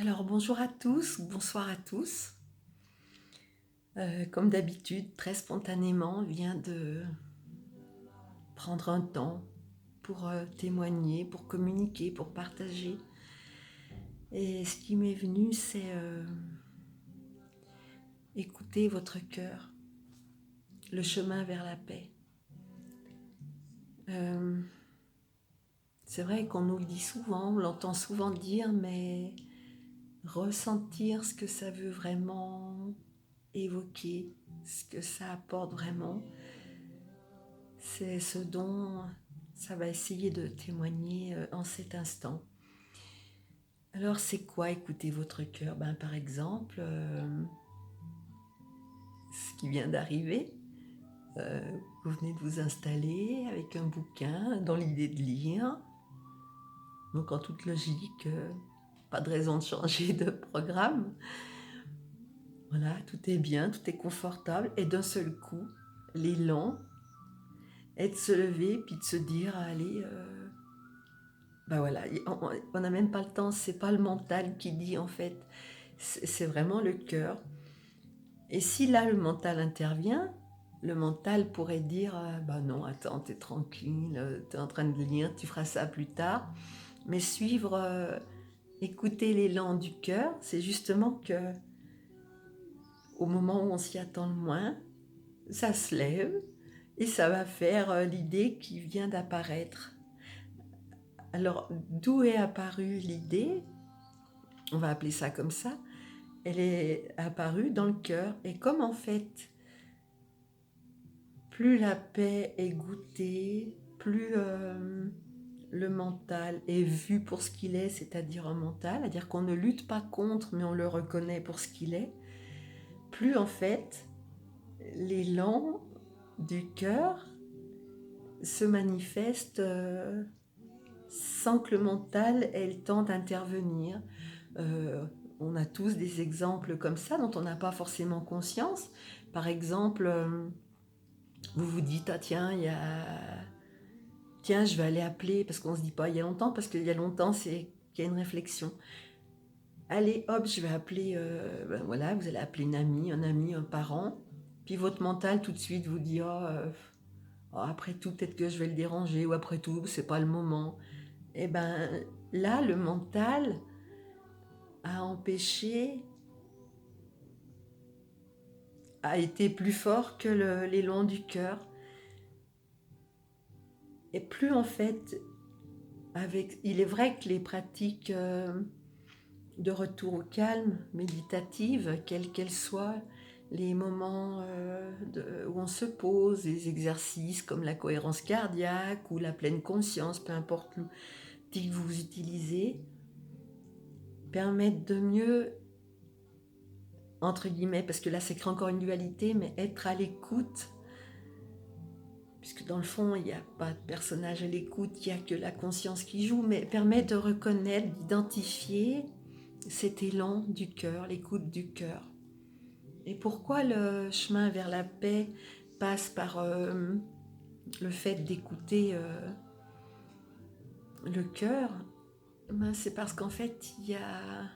Alors bonjour à tous, bonsoir à tous. Comme d'habitude, très spontanément, je viens de prendre un temps pour témoigner, pour communiquer, pour partager. Et ce qui m'est venu, c'est écouter votre cœur, le chemin vers la paix. C'est vrai qu'on nous le dit souvent, on l'entend souvent dire, mais ressentir ce que ça veut vraiment évoquer, ce que ça apporte vraiment, c'est ce dont ça va essayer de témoigner en cet instant. Alors c'est quoi écouter votre cœur? Par exemple, ce qui vient d'arriver, vous venez de vous installer avec un bouquin dans l'idée de lire. Donc en toute logique, pas de raison de changer de programme. Voilà, tout est bien, tout est confortable. Et d'un seul coup, l'élan est de se lever puis de se dire, allez, voilà, on n'a même pas le temps, c'est pas le mental qui dit en fait, c'est vraiment le cœur. Et si là le mental intervient, le mental pourrait dire non, attends, t'es tranquille, t'es en train de lire, tu feras ça plus tard. Mais suivre, écouter l'élan du cœur, c'est justement que au moment où on s'y attend le moins, ça se lève et ça va faire l'idée qui vient d'apparaître. Alors, d'où est apparue l'idée? On va appeler ça comme ça. Elle est apparue dans le cœur. Et comme en fait, plus la paix est goûtée, plus le mental est vu pour ce qu'il est, c'est-à-dire un mental, c'est-à-dire qu'on ne lutte pas contre, mais on le reconnaît pour ce qu'il est, plus en fait, l'élan du cœur se manifeste sans que le mental ait le temps d'intervenir. On a tous des exemples comme ça dont on n'a pas forcément conscience. Par exemple, vous vous dites, ah tiens, tiens, je vais aller appeler, parce qu'on ne se dit pas il y a longtemps, parce qu'il y a longtemps, c'est qu'il y a une réflexion. Allez, hop, je vais appeler, voilà, vous allez appeler une amie, un ami, un parent, puis votre mental tout de suite vous dit, après tout, peut-être que je vais le déranger, ou après tout, c'est pas le moment. Et là, le mental a empêché, a été plus fort que l'élan du cœur. Et plus en fait, il est vrai que les pratiques de retour au calme, méditatives, quelles qu'elles soient, les moments où on se pose, les exercices comme la cohérence cardiaque ou la pleine conscience, peu importe l'outil que vous utilisez, permettent de mieux, entre guillemets, parce que là c'est encore une dualité, mais être à l'écoute, puisque dans le fond il n'y a pas de personnage à l'écoute, il n'y a que la conscience qui joue, mais permet de reconnaître, d'identifier cet élan du cœur, l'écoute du cœur. Et pourquoi le chemin vers la paix passe par le fait d'écouter le cœur? C'est parce qu'en fait, il y a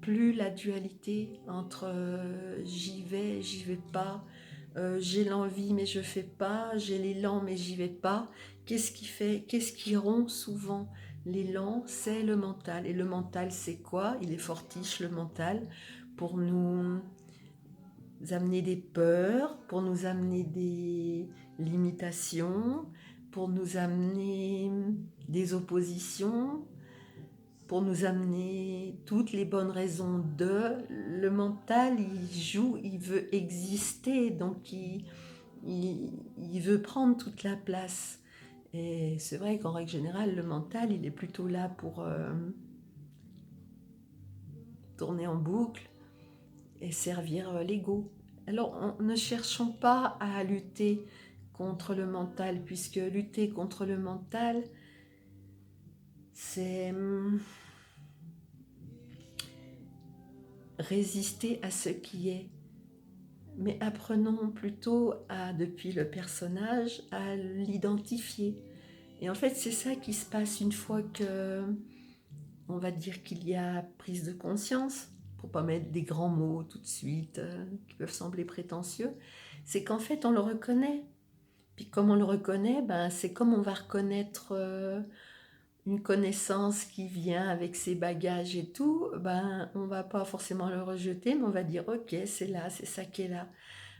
plus la dualité entre j'y vais pas, j'ai l'envie mais je fais pas, j'ai l'élan mais j'y vais pas. Qu'est-ce qui rompt souvent l'élan? C'est le mental. Et le mental, c'est quoi? Il est fortiche, le mental, pour nous amener des peurs, pour nous amener des limitations, pour nous amener des oppositions, pour nous amener toutes les bonnes raisons de. Le mental, il joue, il veut exister, donc il veut prendre toute la place. Et c'est vrai qu'en règle générale, le mental, il est plutôt là pour tourner en boucle et servir l'ego. Alors, ne cherchons pas à lutter contre le mental, puisque lutter contre le mental, c'est résister à ce qui est. Mais apprenons plutôt depuis le personnage, à l'identifier. Et en fait, c'est ça qui se passe une fois que on va dire qu'il y a prise de conscience, pour pas mettre des grands mots tout de suite qui peuvent sembler prétentieux, c'est qu'en fait on le reconnaît. Puis comme on le reconnaît, ben, c'est comme on va reconnaître une connaissance qui vient avec ses bagages et tout, ben, on va pas forcément le rejeter, mais on va dire ok, c'est là, c'est ça qui est là.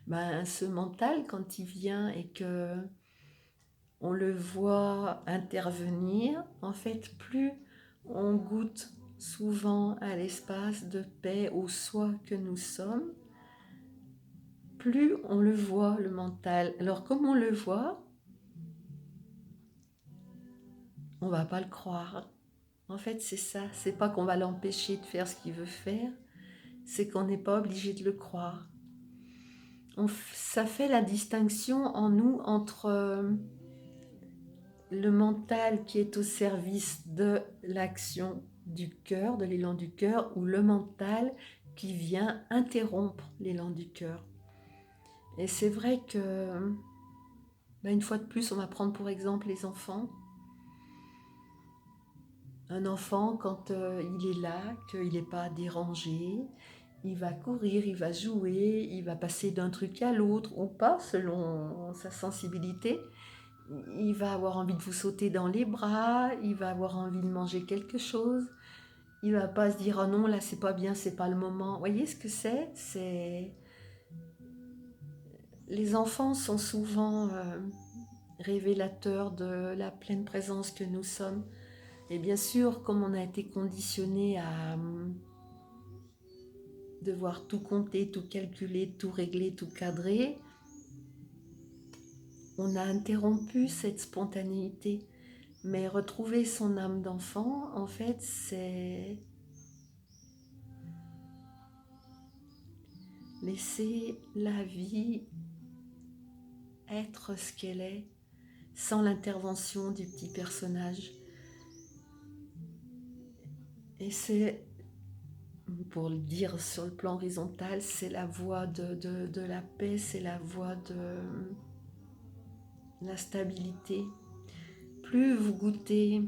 Ben, ce mental, quand il vient et que on le voit intervenir, en fait, plus on goûte souvent à l'espace de paix, au soi que nous sommes, plus on le voit, le mental. Alors, comme on le voit, on va pas le croire. En fait, c'est ça. C'est pas qu'on va l'empêcher de faire ce qu'il veut faire, c'est qu'on n'est pas obligé de le croire. Ça fait la distinction en nous entre le mental qui est au service de l'action du cœur, de l'élan du cœur, ou le mental qui vient interrompre l'élan du cœur. Et c'est vrai que, une fois de plus, on va prendre pour exemple les enfants. Un enfant, quand il est là, qu'il n'est pas dérangé, il va courir, il va jouer, il va passer d'un truc à l'autre ou pas, selon sa sensibilité. Il va avoir envie de vous sauter dans les bras, il va avoir envie de manger quelque chose. Il va pas se dire « Oh non, là c'est pas bien, c'est pas le moment ». Vous voyez ce que c'est ? Les enfants sont souvent révélateurs de la pleine présence que nous sommes. Et bien sûr, comme on a été conditionné à devoir tout compter, tout calculer, tout régler, tout cadrer, on a interrompu cette spontanéité. Mais retrouver son âme d'enfant, en fait, c'est laisser la vie être ce qu'elle est, sans l'intervention du petit personnage. Et c'est, pour le dire sur le plan horizontal, c'est la voie de la paix, c'est la voie de la stabilité. Plus vous goûtez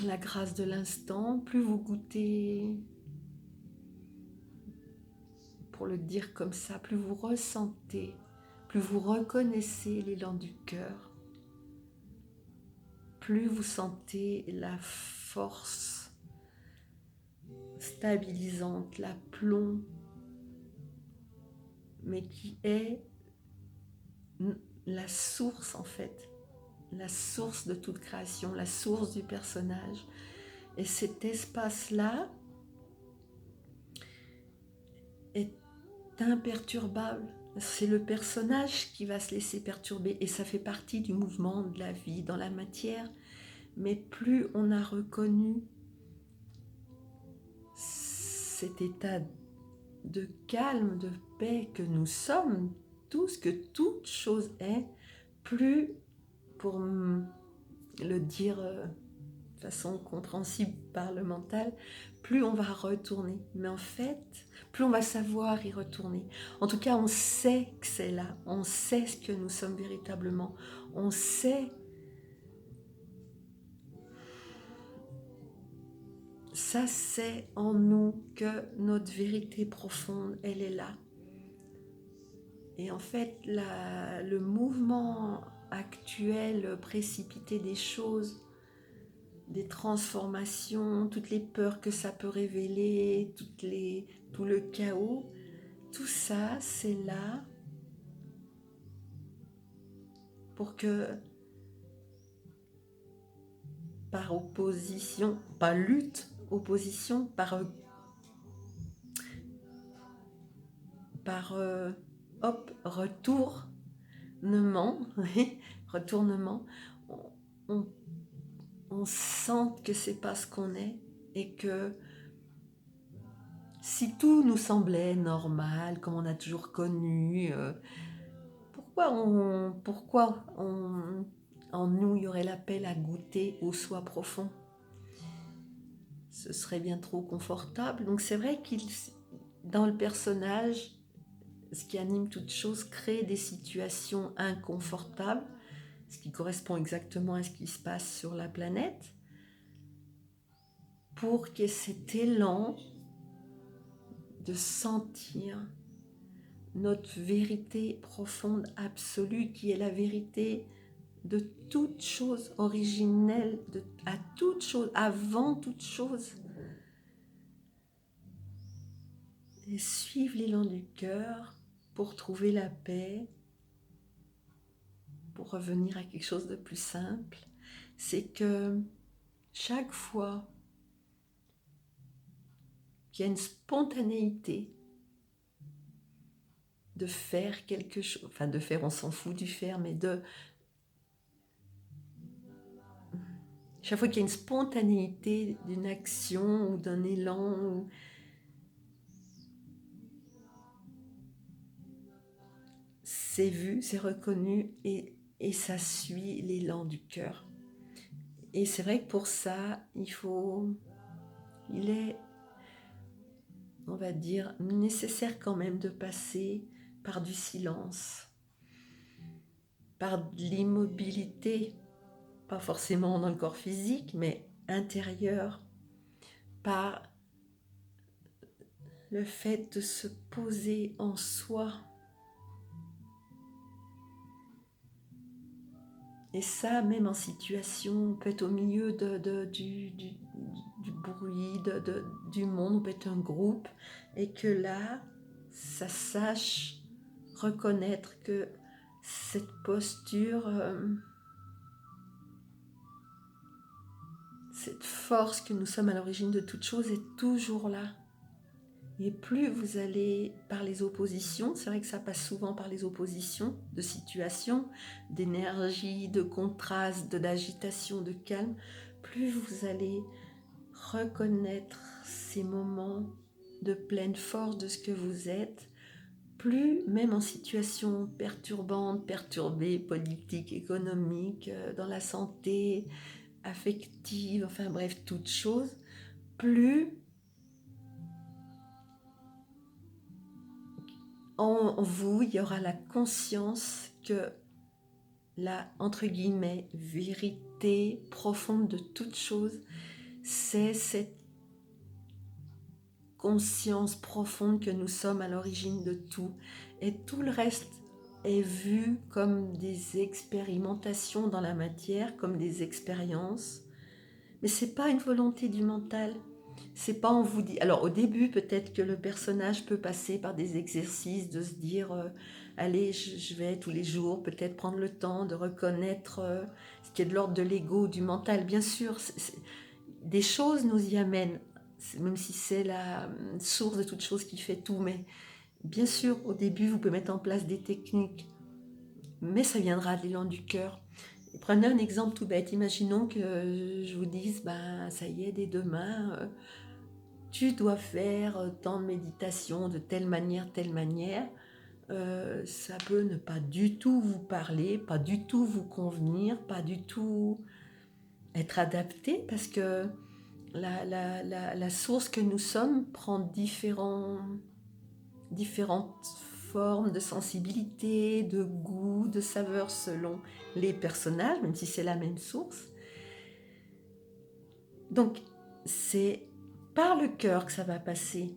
la grâce de l'instant, plus vous goûtez, pour le dire comme ça, plus vous ressentez, plus vous reconnaissez l'élan du cœur, plus vous sentez la force stabilisante, l'aplomb, mais qui est la source en fait, la source de toute création, la source du personnage. Et cet espace-là est imperturbable. C'est le personnage qui va se laisser perturber et ça fait partie du mouvement de la vie dans la matière. Mais plus on a reconnu cet état de calme, de paix que nous sommes tous, que toute chose est, plus, pour le dire de façon compréhensible par le mental, plus on va retourner. Mais en fait, plus on va savoir y retourner. En tout cas, on sait que c'est là. On sait ce que nous sommes véritablement. On sait. Ça, c'est en nous que notre vérité profonde, elle est là. Et en fait, le mouvement actuel précipité des choses, des transformations, toutes les peurs que ça peut révéler, tout le chaos, tout ça, c'est là pour que, par opposition, pas lutte, opposition, par retournement, on, on sente que c'est pas ce qu'on est et que si tout nous semblait normal, comme on a toujours connu, pourquoi en nous il y aurait l'appel à goûter au soi profond ? Ce serait bien trop confortable. Donc c'est vrai qu'il, dans le personnage, ce qui anime toute chose, crée des situations inconfortables ce qui correspond exactement à ce qui se passe sur la planète, pour qu'il y ait cet élan de sentir notre vérité profonde, absolue, qui est la vérité de toute chose originelle, à toute chose, avant toute chose. Et suivre l'élan du cœur pour trouver la paix, pour revenir à quelque chose de plus simple. C'est que chaque fois qu'il y a une spontanéité de faire quelque chose, enfin de faire, on s'en fout du faire, mais chaque fois qu'il y a une spontanéité d'une action ou d'un élan, c'est vu, c'est reconnu et ça suit l'élan du cœur. Et c'est vrai que pour ça, il est, on va dire, nécessaire quand même de passer par du silence, par de l'immobilité, pas forcément dans le corps physique, mais intérieur, par le fait de se poser en soi. Et ça, même en situation, on peut être au milieu du bruit, du monde, on peut être un groupe, et que là, ça sache reconnaître que cette posture, cette force que nous sommes à l'origine de toute chose est toujours là. Et plus vous allez par les oppositions, c'est vrai que ça passe souvent par les oppositions de situations, d'énergie, de contraste, d'agitation, de calme, plus vous allez reconnaître ces moments de pleine force de ce que vous êtes, plus même en situation perturbante, perturbée, politique, économique, dans la santé, affective, enfin bref, toute chose, plus en vous, il y aura la conscience que la, entre guillemets, vérité profonde de toute chose, c'est cette conscience profonde que nous sommes à l'origine de tout. Et tout le reste est vu comme des expérimentations dans la matière, comme des expériences. Mais c'est pas une volonté du mental. C'est pas on vous dit. Alors au début, peut-être que le personnage peut passer par des exercices de se dire allez, je vais tous les jours peut-être prendre le temps de reconnaître ce qui est de l'ordre de l'ego, du mental. Bien sûr, des choses nous y amènent, même si c'est la source de toute chose qui fait tout. Mais bien sûr, au début, vous pouvez mettre en place des techniques, mais ça viendra de l'élan du cœur. Prenez un exemple tout bête. Imaginons que je vous dise, ben, ça y est, dès demain, tu dois faire tant de méditation de telle manière, ça peut ne pas du tout vous parler, pas du tout vous convenir, pas du tout être adapté, parce que la source que nous sommes prend différentes formes de sensibilité, de goût, de saveur selon les personnages, même si c'est la même source. Donc, c'est par le cœur que ça va passer.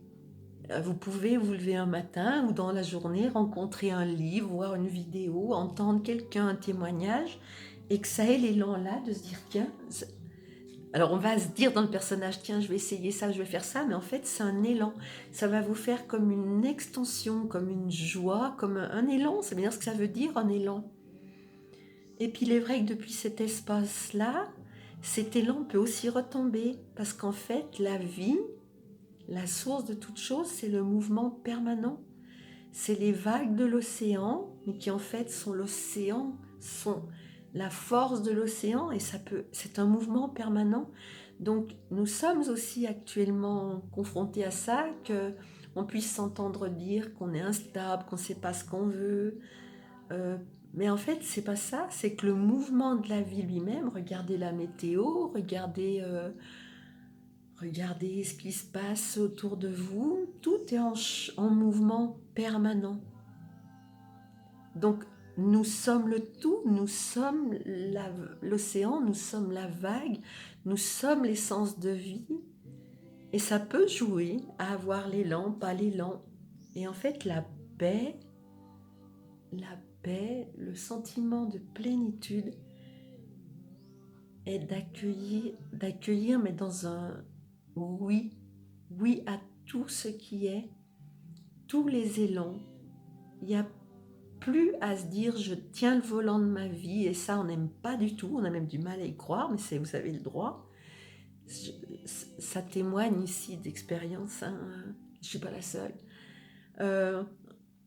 Vous pouvez vous lever un matin ou dans la journée, rencontrer un livre, voir une vidéo, entendre quelqu'un, un témoignage, et que ça ait l'élan là de se dire, tiens, alors on va se dire dans le personnage, tiens, je vais essayer ça, je vais faire ça, mais en fait c'est un élan. Ça va vous faire comme une extension, comme une joie, comme un élan, c'est bien ce que ça veut dire, un élan. Et puis il est vrai que depuis cet espace-là, cet élan peut aussi retomber, parce qu'en fait la vie, la source de toute chose, c'est le mouvement permanent. C'est les vagues de l'océan, mais qui en fait sont l'océan, sont la force de l'océan, et c'est un mouvement permanent. Donc nous sommes aussi actuellement confrontés à ça, qu'on puisse s'entendre dire qu'on est instable, qu'on ne sait pas ce qu'on veut. Mais en fait, c'est pas ça, c'est que le mouvement de la vie lui-même, regardez la météo, regardez ce qui se passe autour de vous, tout est en mouvement permanent. Donc, nous sommes le tout, nous sommes l'océan, nous sommes la vague, nous sommes l'essence de vie. Et ça peut jouer à avoir l'élan, pas l'élan. Et en fait, la paix, le sentiment de plénitude est d'accueillir, mais dans un oui, oui à tout ce qui est, tous les élans. Il n'y a plus à se dire je tiens le volant de ma vie, et ça on n'aime pas du tout, on a même du mal à y croire, mais vous avez le droit. Ça témoigne ici d'expérience, hein. Je ne suis pas la seule.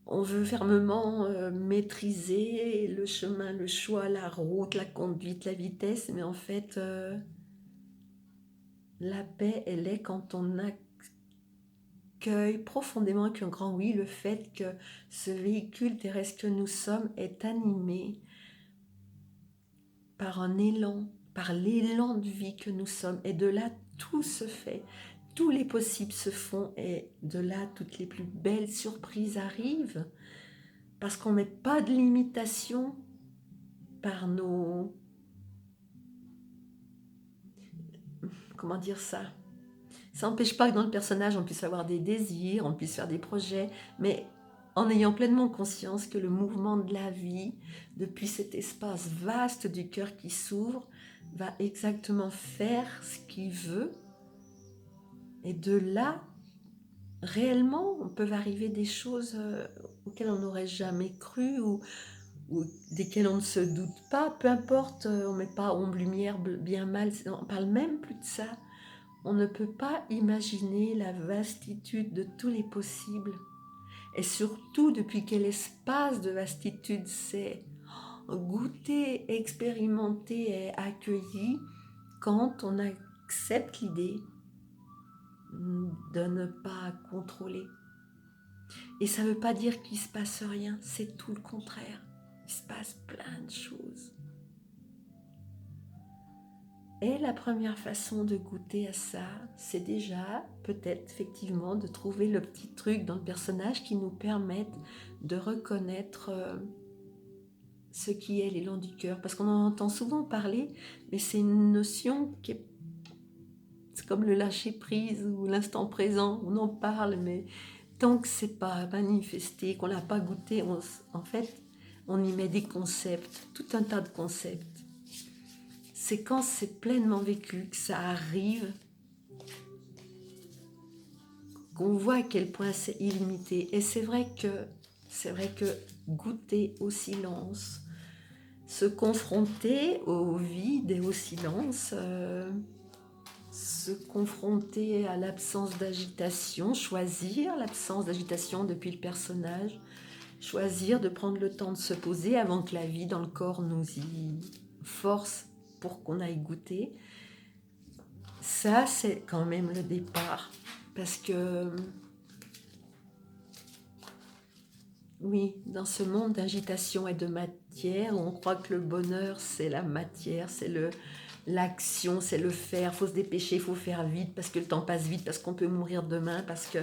On veut fermement maîtriser le chemin, le choix, la route, la conduite, la vitesse, mais en fait, la paix, elle est quand on accueille profondément avec un grand oui le fait que ce véhicule terrestre que nous sommes est animé par un élan, par l'élan de vie que nous sommes. Et de là, tout se fait. Tous les possibles se font et de là, toutes les plus belles surprises arrivent. Parce qu'on ne met pas de limitation par nos... Comment dire ça? Ça n'empêche pas que dans le personnage, on puisse avoir des désirs, on puisse faire des projets, mais en ayant pleinement conscience que le mouvement de la vie, depuis cet espace vaste du cœur qui s'ouvre, va exactement faire ce qu'il veut. Et de là, réellement, on peut arriver des choses auxquelles on n'aurait jamais cru ou desquelles on ne se doute pas. Peu importe, on ne met pas ombre, lumière, bien, mal, on ne parle même plus de ça. On ne peut pas imaginer la vastitude de tous les possibles. Et surtout, depuis quel espace de vastitude c'est goûter, expérimenter et accueilli quand on accepte l'idée de ne pas contrôler. Et ça ne veut pas dire qu'il ne se passe rien, c'est tout le contraire. Il se passe plein de choses. Et la première façon de goûter à ça, c'est déjà peut-être effectivement de trouver le petit truc dans le personnage qui nous permette de reconnaître ce qui est l'élan du cœur. Parce qu'on en entend souvent parler, mais c'est une notion qui est... C'est comme le lâcher-prise ou l'instant présent, on en parle, mais tant que c'est pas manifesté, qu'on l'a pas goûté, en fait, on y met des concepts, tout un tas de concepts. C'est quand c'est pleinement vécu que ça arrive, qu'on voit à quel point c'est illimité. Et c'est vrai que goûter au silence, se confronter au vide et au silence, se confronter à l'absence d'agitation, choisir l'absence d'agitation depuis le personnage, choisir de prendre le temps de se poser avant que la vie dans le corps nous y force pour qu'on aille goûter. Ça, c'est quand même le départ. Parce que, oui, dans ce monde d'agitation et de matière, où on croit que le bonheur, c'est la matière, c'est l'action, c'est le faire, il faut se dépêcher, il faut faire vite, parce que le temps passe vite, parce qu'on peut mourir demain, parce que...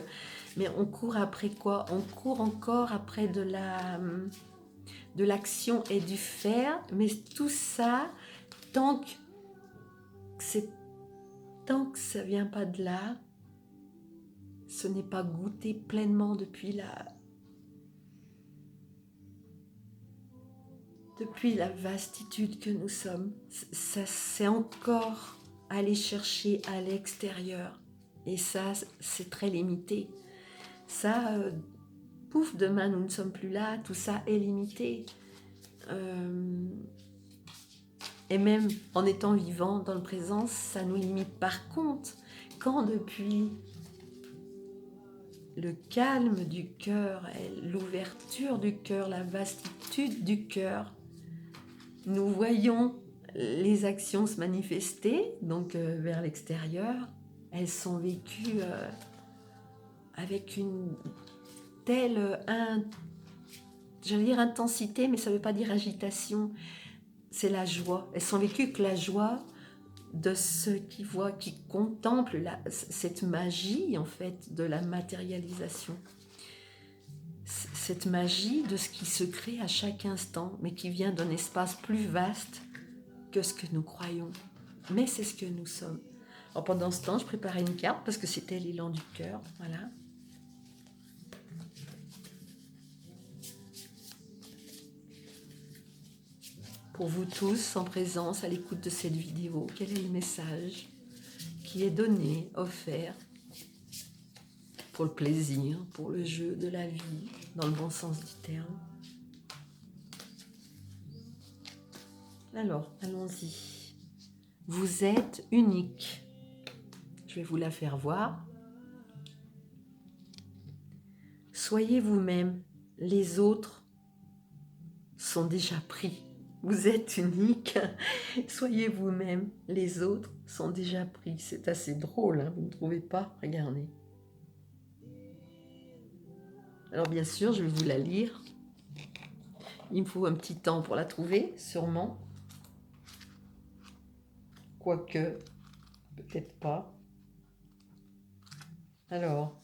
Mais on court après quoi? On court encore après de l'action et du faire, mais tout ça, tant que ça vient pas de là, ce n'est pas goûté pleinement depuis la vastitude que nous sommes. Ça, c'est encore aller chercher à l'extérieur. Et ça, c'est très limité. Ça, pouf, demain, nous ne sommes plus là. Tout ça est limité. Et même en étant vivant dans le présent, ça nous limite. Par contre, quand depuis le calme du cœur, l'ouverture du cœur, la vastitude du cœur, nous voyons les actions se manifester, donc vers l'extérieur, elles sont vécues avec une telle, j'allais dire intensité, mais ça ne veut pas dire agitation, c'est la joie. Elles sont vécues que la joie de ceux qui voient, qui contemplent cette magie en fait de la matérialisation. cette magie de ce qui se crée à chaque instant, mais qui vient d'un espace plus vaste que ce que nous croyons. Mais c'est ce que nous sommes. Alors pendant ce temps, je préparais une carte parce que c'était l'élan du cœur. Voilà. Pour vous tous en présence à l'écoute de cette vidéo, quel est le message qui est donné, offert pour le plaisir, pour le jeu de la vie, dans le bon sens du terme? Alors, allons-y. Vous êtes unique. Je vais vous la faire voir. Soyez vous-même. Les autres sont déjà pris. Vous êtes unique. Soyez vous-même. Les autres sont déjà pris. C'est assez drôle, hein, vous ne trouvez pas? Regardez. Alors bien sûr, je vais vous la lire. Il me faut un petit temps pour la trouver, sûrement. Quoique, peut-être pas. Alors,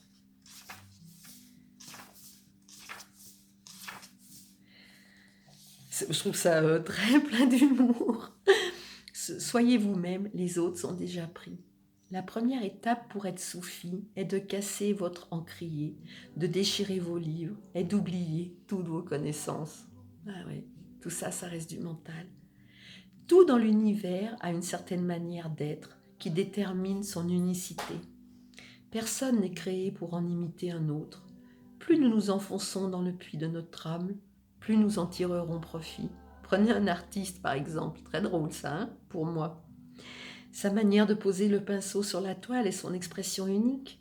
je trouve ça très plein d'humour. Soyez vous-même, les autres sont déjà pris. La première étape pour être soufi est de casser votre encrier, de déchirer vos livres et d'oublier toutes vos connaissances. Ah oui, tout ça, ça reste du mental. Tout dans l'univers a une certaine manière d'être qui détermine son unicité. Personne n'est créé pour en imiter un autre. Plus nous nous enfonçons dans le puits de notre âme, plus nous en tirerons profit. Prenez un artiste par exemple, très drôle ça, hein, pour moi. Sa manière de poser le pinceau sur la toile est son expression unique.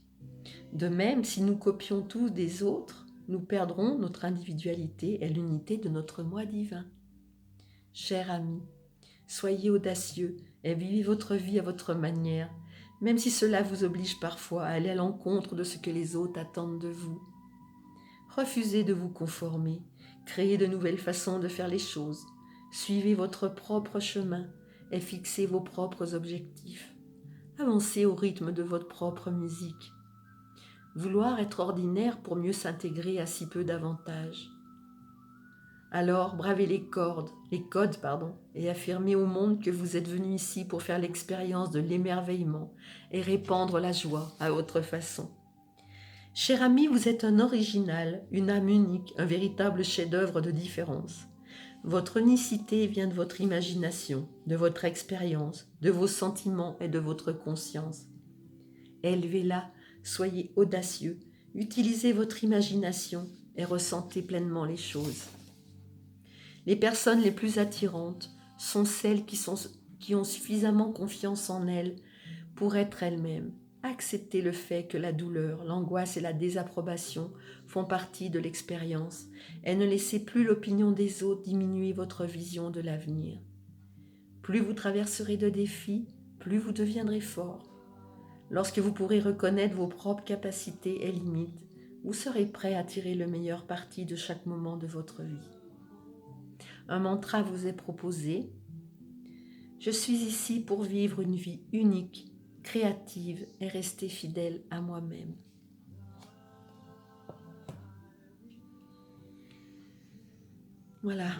De même, si nous copions tous des autres, nous perdrons notre individualité et l'unité de notre moi divin. Cher ami, soyez audacieux et vivez votre vie à votre manière, même si cela vous oblige parfois à aller à l'encontre de ce que les autres attendent de vous. Refusez de vous conformer, créez de nouvelles façons de faire les choses, suivez votre propre chemin et fixez vos propres objectifs. Avancez au rythme de votre propre musique. Vouloir être ordinaire pour mieux s'intégrer à si peu d'avantages. Alors, bravez les codes, et affirmez au monde que vous êtes venu ici pour faire l'expérience de l'émerveillement et répandre la joie à votre façon. Cher ami, vous êtes un original, une âme unique, un véritable chef-d'œuvre de différence. Votre unicité vient de votre imagination, de votre expérience, de vos sentiments et de votre conscience. Élevez-la, soyez audacieux, utilisez votre imagination et ressentez pleinement les choses. Les personnes les plus attirantes sont celles qui ont suffisamment confiance en elles pour être elles-mêmes. Acceptez le fait que la douleur, l'angoisse et la désapprobation font partie de l'expérience et ne laissez plus l'opinion des autres diminuer votre vision de l'avenir. Plus vous traverserez de défis, plus vous deviendrez fort. Lorsque vous pourrez reconnaître vos propres capacités et limites, vous serez prêt à tirer le meilleur parti de chaque moment de votre vie. Un mantra vous est proposé. Je suis ici pour vivre une vie unique, créative et rester fidèle à moi-même. Voilà,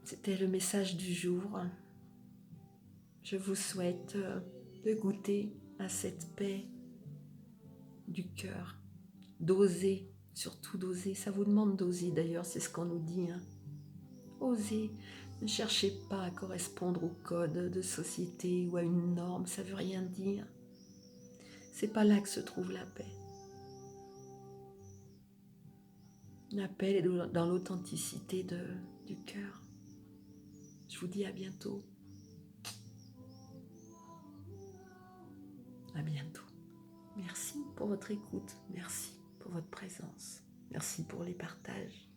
c'était le message du jour. Je vous souhaite de goûter à cette paix du cœur, d'oser, surtout d'oser. Ça vous demande d'oser d'ailleurs, c'est ce qu'on nous dit. Hein. Osez, ne cherchez pas à correspondre au code de société ou à une norme, ça ne veut rien dire. C'est pas là que se trouve la paix. La paix est dans l'authenticité du cœur. Je vous dis à bientôt. À bientôt. Merci pour votre écoute. Merci pour votre présence. Merci pour les partages.